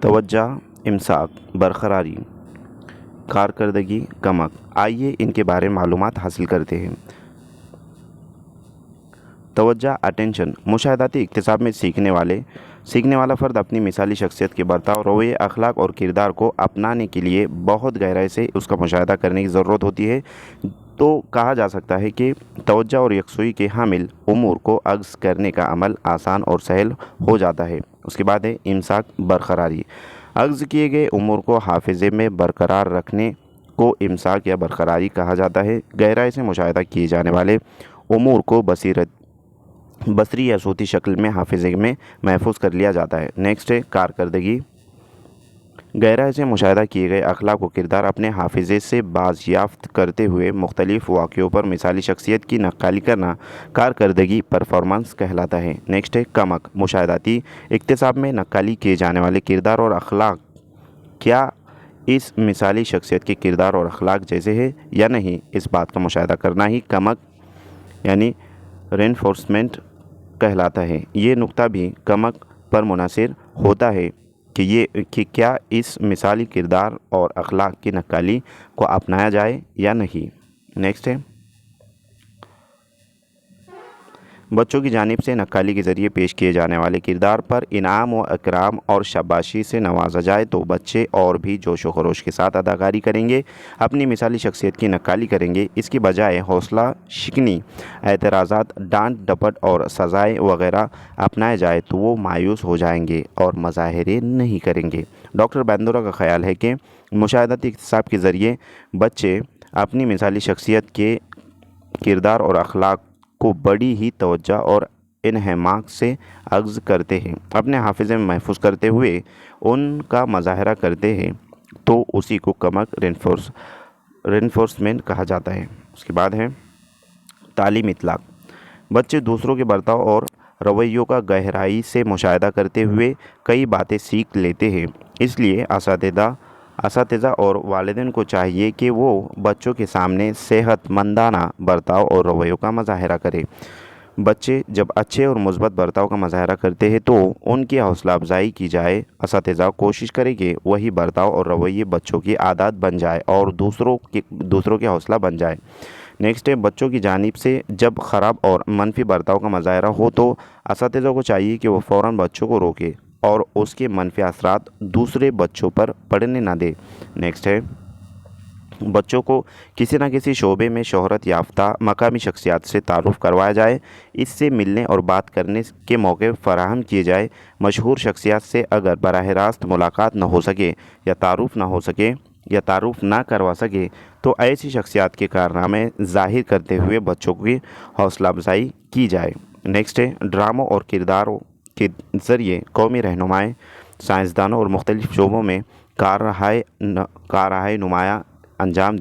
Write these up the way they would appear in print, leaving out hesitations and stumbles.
توجہ، امساک، برقراری، کارکردگی، کمک۔ آئیے ان کے بارے میں معلومات حاصل کرتے ہیں۔ توجہ، اٹینشن، مشاہداتی اکتساب میں سیکھنے والا فرد اپنی مثالی شخصیت کے برتاؤ، رویے، اخلاق اور کردار کو اپنانے کے لیے بہت گہرائی سے اس کا مشاہدہ کرنے کی ضرورت ہوتی ہے۔ تو کہا جا سکتا ہے کہ توجہ اور یکسوئی کے حامل امور کو اخذ کرنے کا عمل آسان اور سہل ہو جاتا ہے۔ اس کے بعد ہے امساک، برقراری۔ اخذ کیے گئے امور کو حافظے میں برقرار رکھنے کو امساک یا برقراری کہا جاتا ہے۔ گہرائی سے مشاہدہ کیے جانے والے امور کو بصری یا صوتی شکل میں حافظے میں محفوظ کر لیا جاتا ہے۔ نیکسٹ ہے کارکردگی۔ گہرائی سے مشاہدہ کیے گئے اخلاق و کردار اپنے حافظے سے بازیافت کرتے ہوئے مختلف واقعوں پر مثالی شخصیت کی نقالی کرنا کارکردگی، پرفارمنس کہلاتا ہے۔ نیکسٹ ہے کمک۔ مشاہداتی اکتساب میں نقالی کیے جانے والے کردار اور اخلاق کیا اس مثالی شخصیت کے کردار اور اخلاق جیسے ہے یا نہیں، اس بات کا مشاہدہ کرنا ہی کمک یعنی رینفورسمنٹ کہلاتا ہے۔ یہ نقطہ بھی کمک پر منحصر ہوتا ہے کہ کیا اس مثالی کردار اور اخلاق کی نقالی کو اپنایا جائے یا نہیں۔ نیکسٹ ہے بچوں کی جانب سے نقالی کے ذریعے پیش کیے جانے والے کردار پر انعام و اکرام اور شاباشی سے نوازا جائے تو بچے اور بھی جوش و خروش کے ساتھ اداکاری کریں گے، اپنی مثالی شخصیت کی نقالی کریں گے۔ اس کی بجائے حوصلہ شکنی، اعتراضات، ڈانٹ ڈپٹ اور سزائیں وغیرہ اپنائے جائے تو وہ مایوس ہو جائیں گے اور مظاہرے نہیں کریں گے۔ ڈاکٹر بیندورا کا خیال ہے کہ مشاہداتی اکتساب کے ذریعے بچے اپنی مثالی شخصیت کے کردار اور اخلاق کو بڑی ہی توجہ اور انہماک سے اخذ کرتے ہیں، اپنے حافظے میں محفوظ کرتے ہوئے ان کا مظاہرہ کرتے ہیں، تو اسی کو کمک رینفورسمنٹ کہا جاتا ہے۔ اس کے بعد ہے تعلیم اطلاق۔ بچے دوسروں کے برتاؤ اور رویوں کا گہرائی سے مشاہدہ کرتے ہوئے کئی باتیں سیکھ لیتے ہیں، اس لیے اساتذہ اور والدین کو چاہیے کہ وہ بچوں کے سامنے صحت مندانہ برتاؤ اور رویوں کا مظاہرہ کریں۔ بچے جب اچھے اور مثبت برتاؤ کا مظاہرہ کرتے ہیں تو ان کی حوصلہ افزائی کی جائے۔ اساتذہ کوشش کریں کہ وہی برتاؤ اور رویے بچوں کی عادات بن جائے اور دوسروں کے حوصلہ بن جائے۔ نیکسٹ ہے بچوں کی جانب سے جب خراب اور منفی برتاؤ کا مظاہرہ ہو تو اساتذہ کو چاہیے کہ وہ فوراً بچوں کو روکے اور اس کے منفی اثرات دوسرے بچوں پر پڑنے نہ دے۔ نیکسٹ ہے بچوں کو کسی نہ کسی شعبے میں شہرت یافتہ مقامی شخصیات سے تعارف کروایا جائے، اس سے ملنے اور بات کرنے کے موقع فراہم کیے جائے۔ مشہور شخصیات سے اگر براہ راست ملاقات نہ ہو سکے یا تعارف نہ کروا سکے تو ایسی شخصیات کے کارنامے ظاہر کرتے ہوئے بچوں کی حوصلہ افزائی کی جائے۔ نیکسٹ ہے ڈراموں اور کرداروں کے ذریعے قومی رہنمائیں، سائنسدانوں اور مختلف شعبوں میں کارروائی نمایاں انجام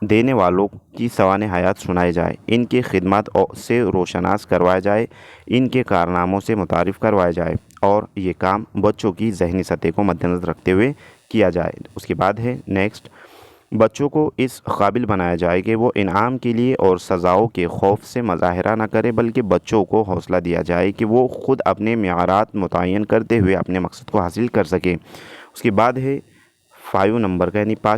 دینے والوں کی سوانح حیات سنائی جائے، ان کی خدمات سے روشناس کروایا جائے، ان کے کارناموں سے متعارف کروایا جائے اور یہ کام بچوں کی ذہنی سطح کو مد نظر رکھتے ہوئے کیا جائے۔ اس کے بعد ہے نیکسٹ بچوں کو اس قابل بنایا جائے کہ وہ انعام کے لیے اور سزاؤں کے خوف سے مظاہرہ نہ کرے، بلکہ بچوں کو حوصلہ دیا جائے کہ وہ خود اپنے معیارات متعین کرتے ہوئے اپنے مقصد کو حاصل کر سکیں۔ اس کے بعد ہے 5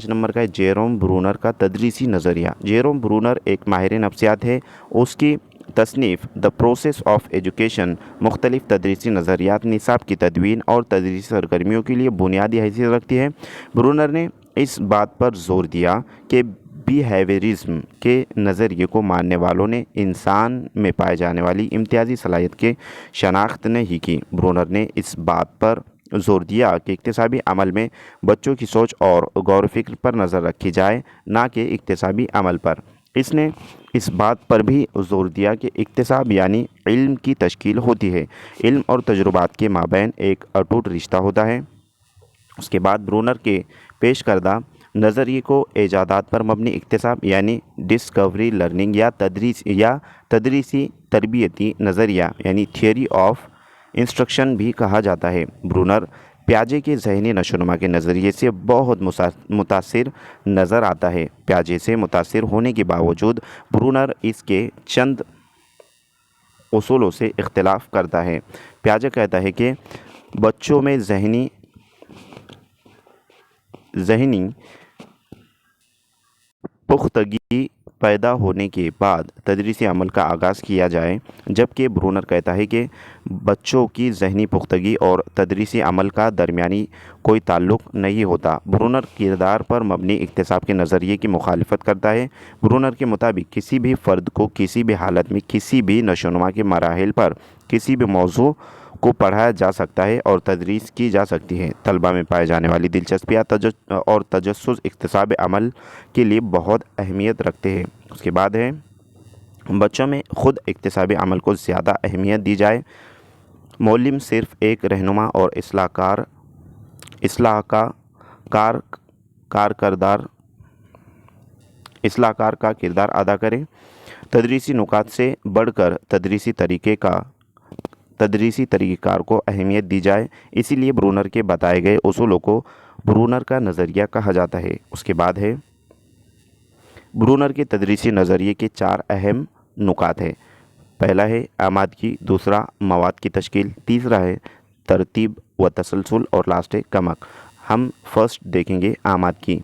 نمبر کا ہے جیروم برونر کا تدریسی نظریہ۔ جیروم برونر ایک ماہر نفسیات ہے۔ اس کی تصنیف دی پروسیس آف ایجوکیشن مختلف تدریسی نظریات، نصاب کی تدوین اور تدریسی سرگرمیوں کے لیے بنیادی حیثیت رکھتی ہے۔ برونر نے اس بات پر زور دیا کہ بیہیویئرزم کے نظریے کو ماننے والوں نے انسان میں پائے جانے والی امتیازی صلاحیت کی شناخت نہیں کی۔ برونر نے اس بات پر زور دیا کہ اکتسابی عمل میں بچوں کی سوچ اور غور و فکر پر نظر رکھی جائے، نہ کہ اکتسابی عمل پر۔ اس نے اس بات پر بھی زور دیا کہ اکتساب یعنی علم کی تشکیل ہوتی ہے، علم اور تجربات کے مابین ایک اٹوٹ رشتہ ہوتا ہے۔ اس کے بعد برونر کے پیش کردہ نظریے کو ایجادات پر مبنی اکتساب یعنی ڈسکوری لرننگ یا تدریسی تربیتی نظریہ یعنی تھیوری آف انسٹرکشن بھی کہا جاتا ہے۔ برونر پیاجے کے ذہنی نشوونما کے نظریے سے بہت متاثر نظر آتا ہے۔ پیاجے سے متاثر ہونے کے باوجود برونر اس کے چند اصولوں سے اختلاف کرتا ہے۔ پیاجے کہتا ہے کہ बच्चों में ज़हनी पुख्तगी पैदा होने के बाद तदरीसी अमल का आगाज़ किया जाए, जबकि ब्रूनर कहता है कि बच्चों की ज़हनी पुख्तगी और तदरीसी अमल का दरमियानी कोई ताल्लुक़ नहीं होता। ब्रूनर किरदार पर मबनी इक्तिसाब के नज़रिए की मुखालिफत करता है। ब्रूनर के मुताबिक किसी भी फ़र्द को किसी भी हालत में किसी भी नशोनुमा के मराहिल पर किसी भी मौजू को पढ़ाया जा सकता है और तदरीस की जा सकती है। तलबा में पाए जाने वाली दिलचस्पियाँ और तजस्सुस इक्तिसाब अमल के लिए बहुत अहमियत रखते हैं। उसके बाद है बच्चों में ख़ुद इक्तिसाब अमल को ज़्यादा अहमियत दी जाए। मौलिम सिर्फ़ एक रहनुमा और इस्लाहकार का किरदार अदा करें। तदरीसी नुकात से बढ़कर तदरीसी तरीक़ार को अहमियत दी जाए। इसीलिए ब्रूनर के बताए गए उसूलों को ब्रूनर का नज़रिया कहा जाता है। उसके बाद है ब्रूनर के तदरीसी नज़रिए के 4 अहम नुकात हैं। पहला है आमादगी, दूसरा मवाद की तश्कील, तीसरा है तरतीब व तसलसल और लास्ट है कमक। हम फर्स्ट देखेंगे आमादगी।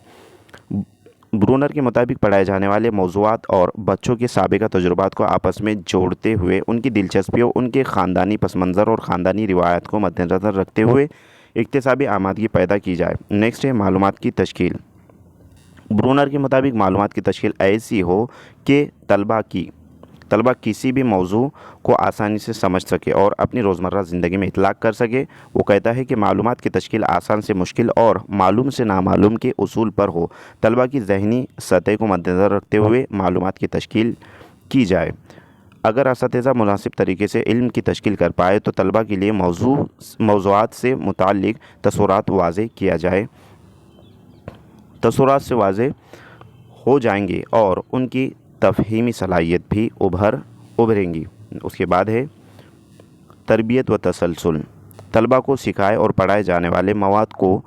ब्रूनर के मुताबिक पढ़ाए जाने वाले मौज़ूआत और बच्चों के साबिक़ा तजुर्बात को आपस में जोड़ते हुए उनकी दिलचस्पियों, उनके ख़ानदानी पस मंज़र और ख़ानदानी रिवायत को मद्देनज़र रखते हुए इक्तिसाबी आमादगी पैदा की जाए। नेक्स्ट है मालूमात की तश्कील। ब्रूनर के मुताबिक मालूमात की तश्कील ऐसी हो कि तलबा किसी भी मौजू को आसानी से समझ सके और अपनी रोज़मर्रा ज़िंदगी में इतलाक़ कर सके। वो कहता है कि मालूमात की तश्कील आसान से मुश्किल और मालूम से नामालूम के उसूल पर हो। तलबा की ज़हनी सतह को मद्देनज़र रखते हुए मालूमात की तश्कील की जाए। अगर असातिज़ा मुनासिब तरीके से इल्म की तश्कील कर पाए तो तलबा के लिए मौज़ूआत से मुताल्लिक़ तसव्वुरात वाज़ेह किया जाए, तसव्वुरात से वाज़ेह हो जाएंगे और उनकी तफ़हीमी सलाहियत भी उभरेंगी। उसके बाद है तरबियत व तसलसल। तलबा को सिखाए और पढ़ाए जाने वाले मवाद को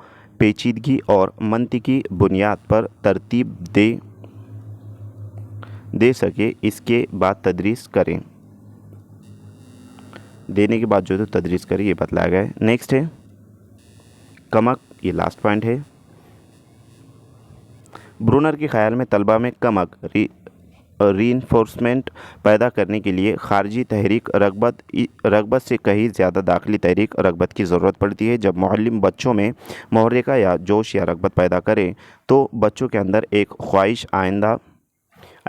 पेचीदगी और मंतिकी बुनियाद पर तरतीब दे सके, इसके बाद तदरीस करें। देने के बाद जो तो तदरीस करें, ये बतलाया गया है। नेक्स्ट है कमक, ये लास्ट पॉइंट है। ब्रूनर के ख़्याल में तलबा में कमक रीइंफोर्समेंट पैदा करने के लिए ख़ारजी तहरीक रग़बत से कहीं ज़्यादा दाखिली तहरीक रग़बत की ज़रूरत पड़ती है। जब मुअल्लिम बच्चों में मुहर्रिका या जोश या रग़बत पैदा करे तो बच्चों के अंदर एक ख्वाहिश आइंदा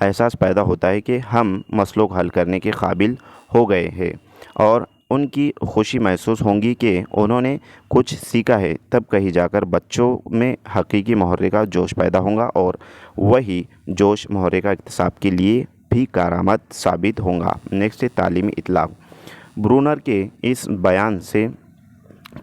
एहसास पैदा होता है कि हम मसलों को हल करने के काबिल हो गए हैं और उनकी खुशी महसूस होंगी कि उन्होंने कुछ सीखा है। तब कहीं जाकर बच्चों में हकीकी मुहर्रिका जोश पैदा होगा और वही जोश मुहर्रिका इक्तिसाब के लिए भी कारआमद साबित होगा। नेक्स्ट है तालीमी इतलाक़। ब्रूनर के इस बयान से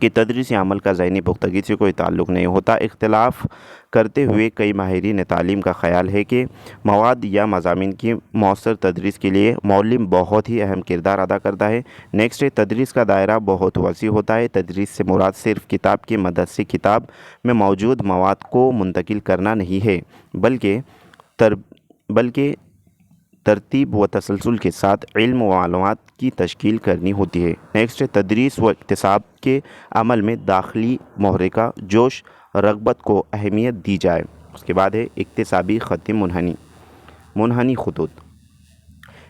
कि तदरीसी अमल का ज़हनी पुख्तगी से कोई ताल्लुक़ नहीं होता इख्तिलाफ़ करते हुए कई माहिरीन तालीम का ख़याल है कि मवाद या मज़ामीन की मौसर तदरीस के लिए मौलिम बहुत ही अहम किरदार अदा करता है। नेक्स्ट है तदरीस का दायरा बहुत वसी होता है। तदरीस से मुराद सिर्फ़ किताब की मदद से किताब में मौजूद मवाद को मुंतकिल करना नहीं है, बल्कि तरतीब व तसलसल के साथ इल्म व मालूमात की तश्कील करनी होती है। नेक्स्ट है तदरीस व इक्तिसाब के अमल में दाखिली मुहर्रिका जोश रग़बत को अहमियत दी जाए। उसके बाद है इक्तिसाबी ख़त मुनहनी ख़ुतूत।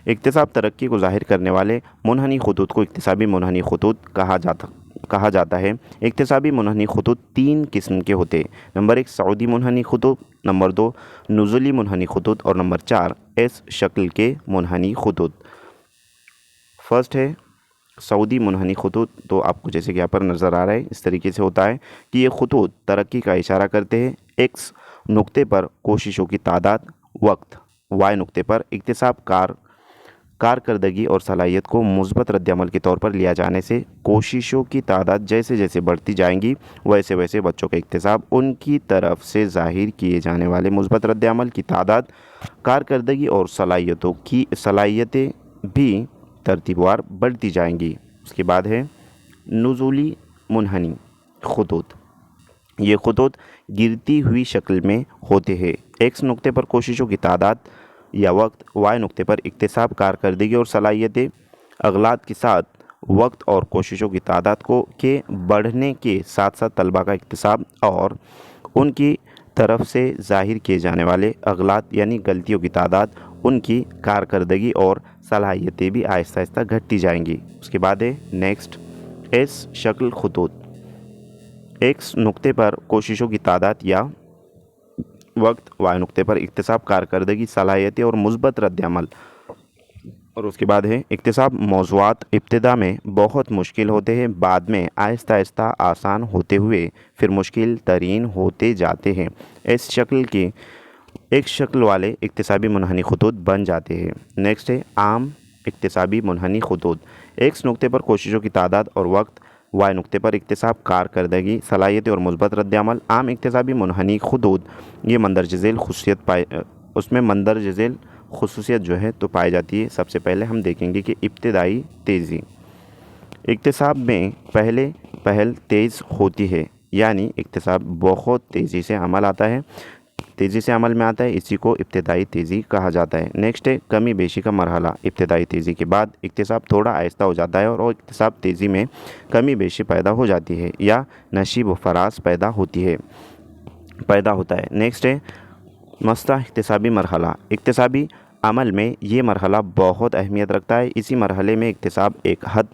इक्तिसाब तरक्की को ज़ाहिर करने वाले मुनहनी ख़ुतूत को इक्तिसाबी मुनहनी ख़ुतूत कहा जाता है। इक्तिसाबी मुनहनी ख़ुतूत 3 किस्म के होते हैं। नंबर 1 सऊदी मुनहनी ख़ुतूत, नंबर 2 नुज़ुली मुनहनी ख़ुतूत और नंबर 4 इस शक्ल के मुनहनी ख़ुतूत। फर्स्ट है सऊदी मुनहनी ख़ुतूत। तो आपको जैसे कि यहाँ पर नज़र आ रहा है, इस तरीके से होता है कि ये ख़ुतूत तरक्की का इशारा करते हैं। एक्स नुक्ते पर कोशिशों की तादाद, वक्त, वाई नुक्ते पर इक्तिसाब कारकर्दगी और सलाहियत को मुस्बत रद्दअमल के तौर पर लिया जाने से कोशिशों की तादाद जैसे जैसे बढ़ती जाएंगी वैसे वैसे बच्चों का इक्तिसाब उनकी तरफ से ज़ाहिर किए जाने वाले मुस्बत रद्दअमल की तादाद, कारकर्दगी और सलाहियतें भी तरतीबवार बढ़ती जाएंगी। उसके बाद है नुज़ूली मुनहनी ख़ुतूत। ये ख़ुतूत गिरती हुई शक्ल में होते हैं। एक्स नुक्ते पर कोशिशों की तादाद या वक्त, वाई नुक्ते पर इक्तिसाब कारकर्दगी और सलाहियतें अगलात के साथ वक्त और कोशिशों की तादाद के बढ़ने के साथ साथ तलबा का इक्तिसाब और उनकी तरफ से ज़ाहिर किए जाने वाले अगलात यानी गलतियों की तादाद, उनकी कारकर्दगी और सलाहियतें भी आहिस्ता आहिस्ता घटती जाएंगी। उसके बाद है नेक्स्ट एस शक्ल खतूत। एक्स नुक्ते पर कोशिशों की तादाद या वक्त, वाई नुक्ते पर इक्तिसाब, कारकर्दगी, सलाहियतें और मुस्बत रद्द-ए-अमल। और उसके बाद है इक्तिसाब मौज़ूआत इब्तिदा में बहुत मुश्किल होते हैं, बाद में आहिस्ता आहिस्ता आसान होते हुए फिर मुश्किल तरीन होते जाते हैं। इस शक्ल की एक शक्ल वाले इक्तिसाबी मुनहनी खतूत बन जाते हैं। नेक्स्ट है आम इक्तिसाबी मुनहनी खतूत। एक्स नुक्ते पर कोशिशों की तादाद और वक्त, वाई नुक्ते पर इक्तिसाब, कारकर्दगी, सलाहियतें और मुस्बत रद्द-ए-अमल। आम इक्तिसाबी मुनहनी खतूत ये मंदरज झेल खुसूसियत जो है तो पाई जाती है। सबसे पहले हम देखेंगे कि इब्तिदाई तेज़ी। इक्तिसाब में पहल तेज़ होती है, यानी इक्तिसाब बहुत तेज़ी से अमल में आता है, इसी को इब्तिदाई तेज़ी कहा जाता है। नेक्स्ट है कमी बेशी का मरहला। इब्तिदाई तेज़ी के बाद इक्तिसाब थोड़ा आहिस्ता हो जाता है और इक्तिसाब तेज़ी में कमी बेशी पैदा हो जाती है या नशीब व फराज पैदा होता है। नेक्स्ट है मस्ता इक्तिसाबी मरहला। इक्तिसाबी अमल में ये मरहला बहुत अहमियत रखता है। इसी मरहले में इक्तिसाब एक हद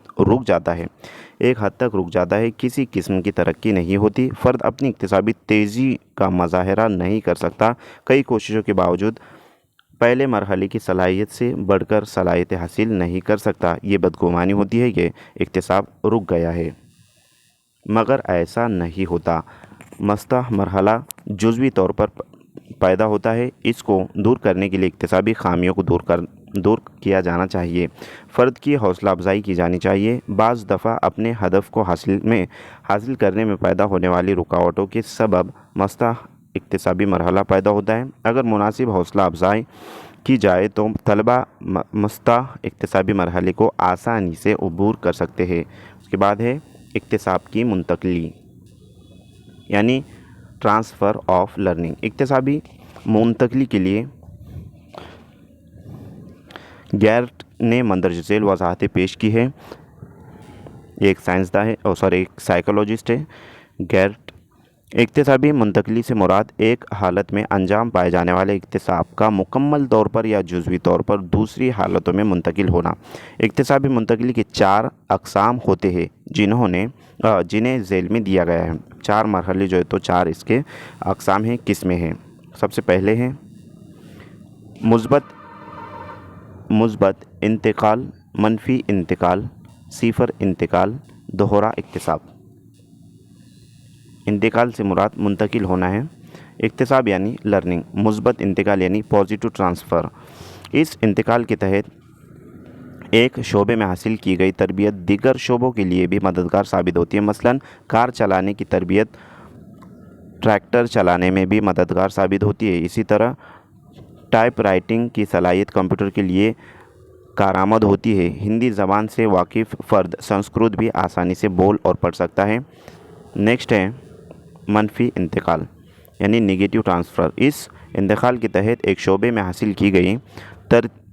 तक रुक जाता है, किसी किस्म की तरक्की नहीं होती, फ़र्द अपनी इक्तिसाबी तेज़ी का मुज़ाहरा नहीं कर सकता, कई कोशिशों के बावजूद पहले मरहले की सलाहियत से बढ़कर सलाहियत हासिल नहीं कर सकता। ये बदगुमानी होती है कि इक्तिसाब रुक गया है, मगर ऐसा नहीं होता। मस्ता मरहला जुज़वी तौर पर पैदा होता है, इसको दूर करने के लिए इक्तिसाबी खामियों को दूर किया जाना चाहिए, फ़र्द की हौसला अफजाई की जानी चाहिए। बाज़ दफ़ा अपने हदफ को हासिल करने में पैदा होने वाली रुकावटों के सबब मस्ता इक्तिसाबी मरहला पैदा होता है। अगर मुनासिब हौसला अफजाई की जाए तो तलबा मस्ता इक्तिसाबी मरहले को आसानी से अबूर कर सकते हैं। उसके बाद है इक्तिसाब की मुंतकली यानी ट्रांसफ़र ऑफ लर्निंग। इक्तिसाबी मुंतकली के लिए गैर्ट ने मंदरज झेल वजाहतें पेश की है। एक साइकोलॉजिस्ट है गैर्ट। इक्तिसाबी मुंतकली से मुराद एक हालत में अंजाम पाए जाने वाले इक्तिसाब का मुकम्मल तौर पर या जुज़वी तौर पर दूसरी हालतों में मुंतकिल होना। इक्तिसाबी मुंतकली के 4 अक़साम होते हैं जिन्हें झेल में दिया गया है। 4 मरहले जो है तो 4 इसके अक़साम हैं, किस्में हैं। सबसे पहले हैं मुस्बत इंतकाल, मनफी इंतकाल, सिफ़र इंतकाल, दोहरा इक्तिसाब। इंतकाल से मुराद मुंतकिल होना है, इक्तिसाब यानी लर्निंग, मुस्बत इंतकाल यानी पॉजिटिव ट्रांसफ़र। इस इंतकाल के तहत एक शोबे में हासिल की गई तरबियत दीगर शोबों के लिए भी मददगार साबित होती है। मसलन कार चलाने की तरबियत ट्रैक्टर चलाने में भी मददगार साबित होती है। इसी तरह टाइप राइटिंग की सलाहियत कंप्यूटर के लिए कारआमद होती है। हिंदी ज़बान से वाकिफ़ फ़र्द संस्कृत भी आसानी से बोल और पढ़ सकता है। नेक्स्ट है मनफी इंतकाल यानी नेगेटिव ट्रांसफ़र। इस इंतकाल के तहत एक शोबे में हासिल की गई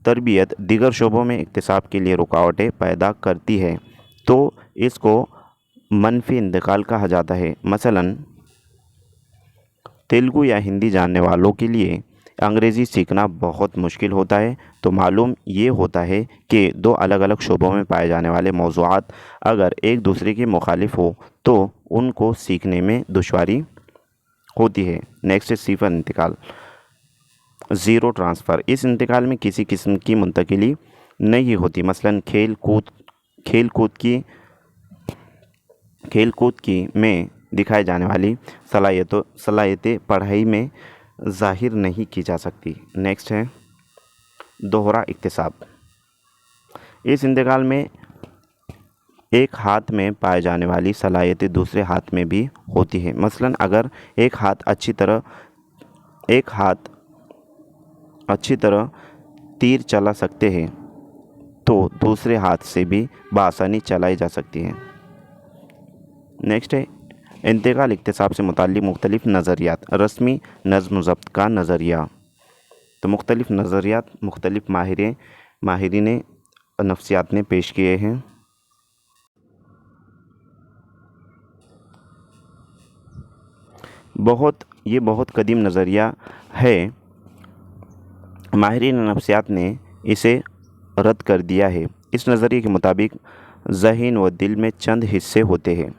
तरबियत दीगर शोबों में इक्तिसाब के लिए रुकावटें पैदा करती है, तो इसको मनफी इंतकाल कहा जाता है। मसलन तेलुगु या हिंदी जानने वालों के लिए अंग्रेज़ी सीखना बहुत मुश्किल होता है, तो मालूम ये होता है कि 2 अलग अलग शोबों में पाए जाने वाले मौज़ूआत अगर एक दूसरे के मुखालिफ हो तो उनको सीखने में दुश्वारी होती है। नेक्स्ट है सिफ़र इंतकाल, ज़ीरो ट्रांसफ़र। इस इंतकाल में किसी किस्म की मुंतकिली नहीं होती। मसलन खेल कूद की में दिखाई जाने वाली सलाहियतें पढ़ाई में ज़ाहिर नहीं की जा सकती। नेक्स्ट है दोहरा इक्तिसाब। इस इंतकाल में एक हाथ में पाए जाने वाली सलाहियतें दूसरे हाथ में भी होती है। मसलन अगर एक हाथ अच्छी तरह तीर चला सकते हैं तो दूसरे हाथ से भी बआसानी चलाई जा सकती है। नेक्स्ट है इंतकाल इक्तिसाब से मुताल्लिक़ मुख्तलिफ़ नज़रियात। रस्मी नज़्म ज़ब्त का नज़रिया। तो मुख्तलिफ़ नज़रियात मुख्तलिफ़ माहिरीन नफ्सियात ने पेश किए हैं। یہ بہت قدیم نظریہ ہے، ماہرین نفسیات نے اسے رد کر دیا ہے۔ اس نظریے کے مطابق ذہن و دل میں چند حصے ہوتے ہیں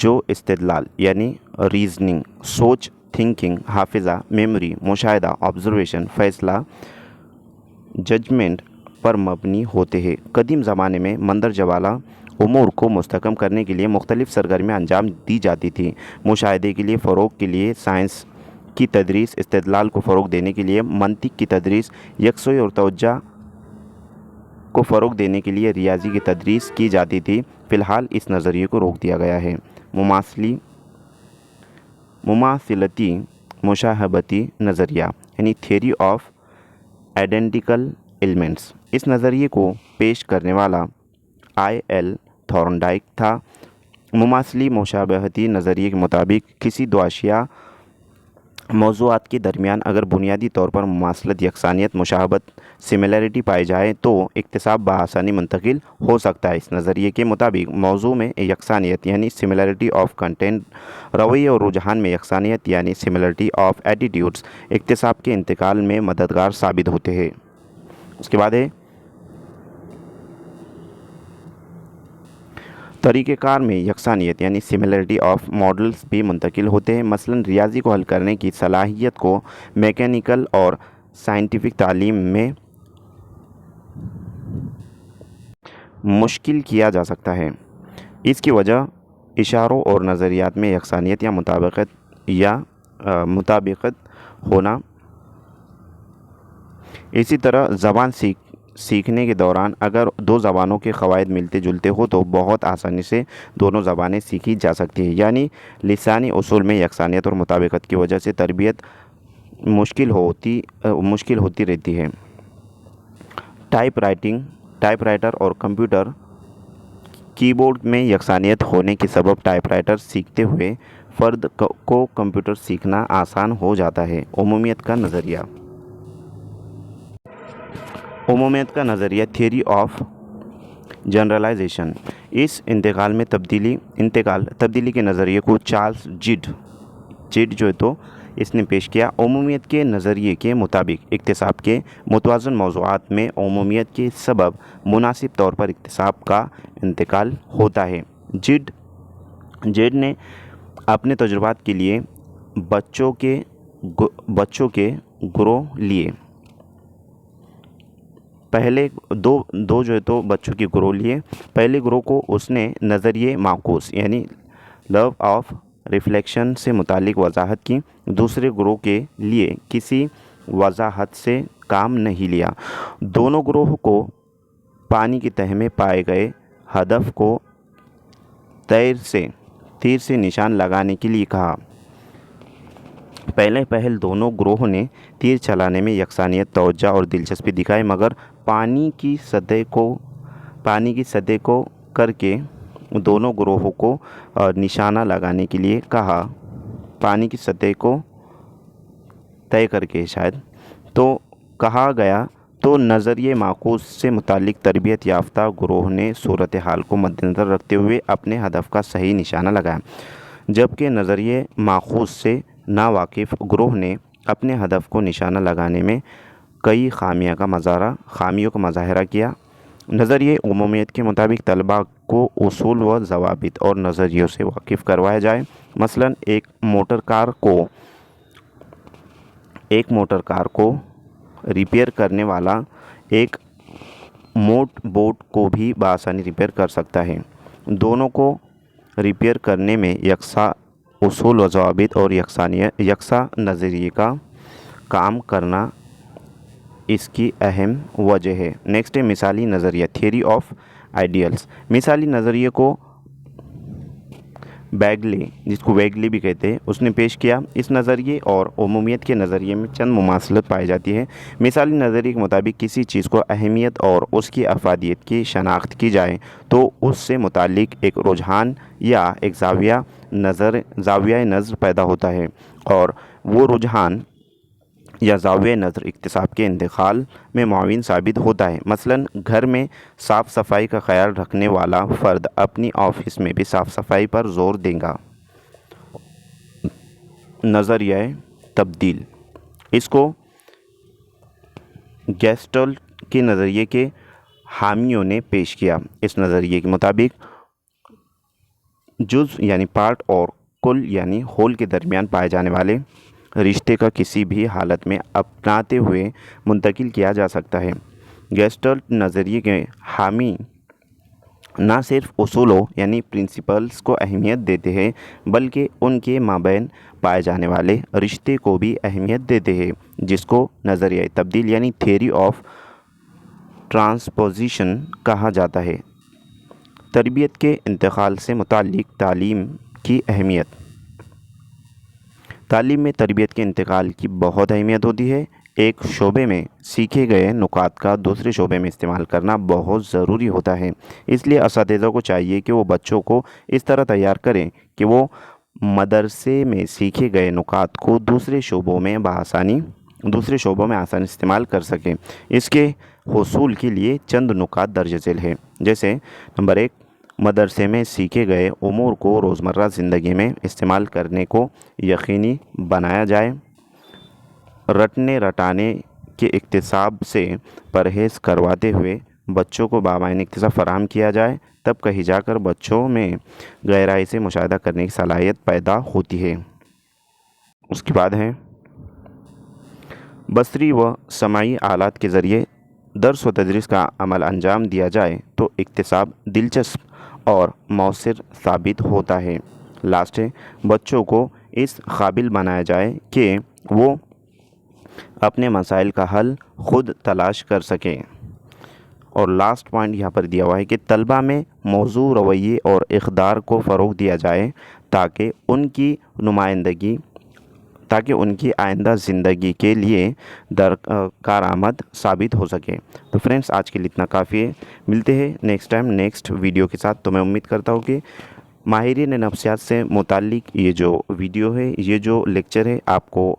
جو استدلال یعنی ریزننگ، سوچ تھنکنگ، حافظہ میموری، مشاہدہ آبزرویشن، فیصلہ ججمنٹ پر مبنی ہوتے ہیں۔ قدیم زمانے میں مندرجہ بالا امور کو مستحکم کرنے کے لیے مختلف سرگرمیاں انجام دی جاتی تھیں۔ مشاہدے کے لیے فروغ کے لیے سائنس کی تدریس، استدلال کو فروغ دینے کے لیے منطق کی تدریس، یکسوئی اور توجہ کو فروغ دینے کے لیے ریاضی کی تدریس کی جاتی تھی۔ فی الحال اس نظریے کو روک دیا گیا ہے۔ مماثلتی مشابہتی نظریہ یعنی تھیوری آف آئیڈینٹیکل ایلیمنٹس، اس نظریے کو پیش کرنے والا آئی تھورنڈائک تھا۔ مماثلی مشابہتی نظریے کے مطابق کسی دو اشیاء موضوعات کے درمیان اگر بنیادی طور پر مماثلت، یکسانیت، مشابہت سملیرٹی پائی جائے تو اکتساب بآسانی منتقل ہو سکتا ہے۔ اس نظریے کے مطابق موضوع میں یکسانیت یعنی سملیرٹی آف کنٹینٹ، رویے اور رجحان میں یکسانیت یعنی سملیرٹی آف ایٹیٹیوڈز اکتساب کے انتقال میں مددگار ثابت ہوتے ہیں۔ اس کے بعد ہے طریقہ کار میں یکسانیت یعنی سملیرٹی آف ماڈلز بھی منتقل ہوتے ہیں۔ مثلاً ریاضی کو حل کرنے کی صلاحیت کو میکینیکل اور سائنٹیفک تعلیم میں مشکل کیا جا سکتا ہے۔ اس کی وجہ اشاروں اور نظریات میں یکسانیت یا مطابقت ہونا۔ اسی طرح زبان سیکھنے کے دوران اگر دو زبانوں کے قواعد ملتے جلتے ہو تو بہت آسانی سے دونوں زبانیں سیکھی جا سکتی ہیں۔ یعنی لسانی اصول میں یکسانیت اور مطابقت کی وجہ سے تربیت مشکل ہوتی رہتی ہے۔ ٹائپ رائٹر اور کمپیوٹر کی بورڈ میں یکسانیت ہونے کے سبب ٹائپ رائٹر سیکھتے ہوئے فرد کو کمپیوٹر سیکھنا آسان ہو جاتا ہے۔ عمومیت کا نظریہ تھیوری آف جنرلائزیشن، اس تبدیلی کے نظریے کو چارلس جیڈ جو ہے تو اس نے پیش کیا۔ عمومیت کے نظریے کے مطابق اکتساب کے متوازن موضوعات میں عمومیت کے سبب مناسب طور پر اکتساب کا انتقال ہوتا ہے۔ جیڈ نے اپنے تجربات کے لیے بچوں کے گروہ لیے، پہلے دو جو ہے تو بچوں کے گروہ لیے۔ پہلے گروہ کو اس نے نظریے معکوس یعنی لا آف ریفلیکشن سے متعلق وضاحت کی، دوسرے گروہ کے لیے کسی وضاحت سے کام نہیں لیا۔ دونوں گروہ کو پانی کی تہ میں پائے گئے ہدف کو تیر سے نشان لگانے کے لیے کہا۔ پہل دونوں گروہوں نے تیر چلانے میں یکسانیت، توجہ اور دلچسپی دکھائی، مگر پانی کی سطح کو کر کے دونوں گروہوں کو نشانہ لگانے کے لیے کہا۔ پانی کی سطح کو طے کر کے تو کہا گیا تو نظریے معکوس سے متعلق تربیت یافتہ گروہ نے صورتحال کو مدنظر رکھتے ہوئے اپنے ہدف کا صحیح نشانہ لگایا، جبکہ نظریے معکوس سے ناواقف گروہ نے اپنے ہدف کو نشانہ لگانے میں کئی خامیوں کا مظاہرہ کیا۔ نظریے عمومیت کے مطابق طلباء کو اصول و ضوابط اور نظریوں سے واقف کروایا جائے۔ مثلاً ایک موٹر کار کو ریپیئر کرنے والا ایک موٹ بوٹ کو بھی بآسانی ریپیئر کر سکتا ہے۔ دونوں کو ریپیئر کرنے میں یکساں اصول و ضوابط اور یکساں نظریے کا کام کرنا اس کی اہم وجہ ہے۔ نیکسٹ ہے مثالی نظریہ تھیوری آف آئیڈیلز۔ مثالی نظریے کو جس کو ویگلے بھی کہتے ہیں، اس نے پیش کیا۔ اس نظریے اور عمومیت کے نظریے میں چند مماثلت پائی جاتی ہے۔ مثالی نظریے کے مطابق کسی چیز کو اہمیت اور اس کی افادیت کی شناخت کی جائے تو اس سے متعلق ایک رجحان یا ایک زاویہ نظر پیدا ہوتا ہے، اور وہ رجحان یا زاویہ نظر اکتساب کے انتقال میں معاون ثابت ہوتا ہے۔ مثلاً گھر میں صاف صفائی کا خیال رکھنے والا فرد اپنی آفس میں بھی صاف صفائی پر زور دے گا۔ नज़रिया तब्दील। इसको गेस्टल्ट के नज़रिए के हामियों ने पेश किया। इस नज़रिए के मुताबिक जुज़ यानी पार्ट और कुल यानी होल के दरमियान पाए जाने वाले रिश्ते का किसी भी हालत में अपनाते हुए मुंतकिल किया जा सकता है। गेस्टल्ट नज़रिए के हामी ना सिर्फ उसूलों यानी प्रिंसिपल्स को अहमियत देते हैं, बल्कि उनके माबैन पाए जाने वाले रिश्ते को भी अहमियत देते हैं, जिसको नज़रिया तब्दील यानी थियरी ऑफ ट्रांसपोजिशन कहा जाता है। तरबियत के इंतकाल से मुताल्लिक़ तालीम की अहमियत। तालीम में तरबियत के इंतकाल की बहुत अहमियत होती है। एक शोबे में सीखे गए नुकात का दूसरे शोबे में इस्तेमाल करना बहुत ज़रूरी होता है। इसलिए असातिज़ा को चाहिए कि वो बच्चों को इस तरह तैयार करें कि वो मदरसे में सीखे गए नुकात को दूसरे शोबों में आसानी इस्तेमाल कर सकें। इसके हुसूल के लिए चंद नुकात दर्ज झेल है। जैसे नंबर 1, मदरसे में सीखे गए उमूर को रोज़मर्रा ज़िंदगी में इस्तेमाल करने को यकीनी बनाया जाए। रटने रटाने के इक्तिसाब से परहेज़ करवाते हुए बच्चों को बामायने इक्तिसाब फराहम किया जाए, तब कहीं जाकर बच्चों में गहराई से मुशाहिदा करने की सलाहियत पैदा होती है। उसके बाद है बसरी व समाई आलात के ज़रिए दर्स व तदरीस का अमल अंजाम दिया जाए तो इक्तिसाब दिलचस्प और मौसर साबित होता है। लास्ट है बच्चों को इस काबिल बनाया जाए कि वो अपने मसाइल का हल ख़ुद तलाश कर सकें। और लास्ट पॉइंट यहाँ पर दिया हुआ है कि तलबा में मौजू रवैये और इक़दार को फ़रोग़ दिया जाए ताकि उनकी आइंदा ज़िंदगी के लिए कारआमद साबित हो सके। तो फ्रेंड्स, आज के लिए इतना काफ़ी है। मिलते हैं नेक्स्ट टाइम नेक्स्ट वीडियो के साथ। तो मैं उम्मीद करता हूँ कि माहिरीन नफ्सियात से मुताल्लिक़ ये जो वीडियो है, ये जो लेक्चर है, आपको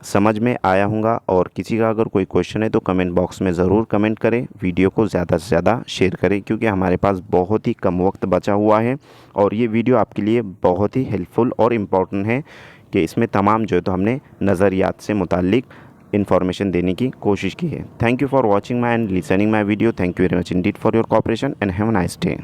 समझ में आया होगा। और किसी का अगर कोई क्वेश्चन है तो कमेंट बॉक्स में ज़रूर कमेंट करें। वीडियो को ज़्यादा से ज़्यादा शेयर करें, क्योंकि हमारे पास बहुत ही कम वक्त बचा हुआ है और ये वीडियो आपके लिए बहुत ही हेल्पफुल और इम्पोर्टेंट है कि इसमें तमाम जो है तो हमने नज़रियात से मुताल्लिक़ इन्फॉर्मेशन देने की कोशिश की है। Thank you for watching my and listening my video. Thank you very much Indeed for your cooperation and have a nice day.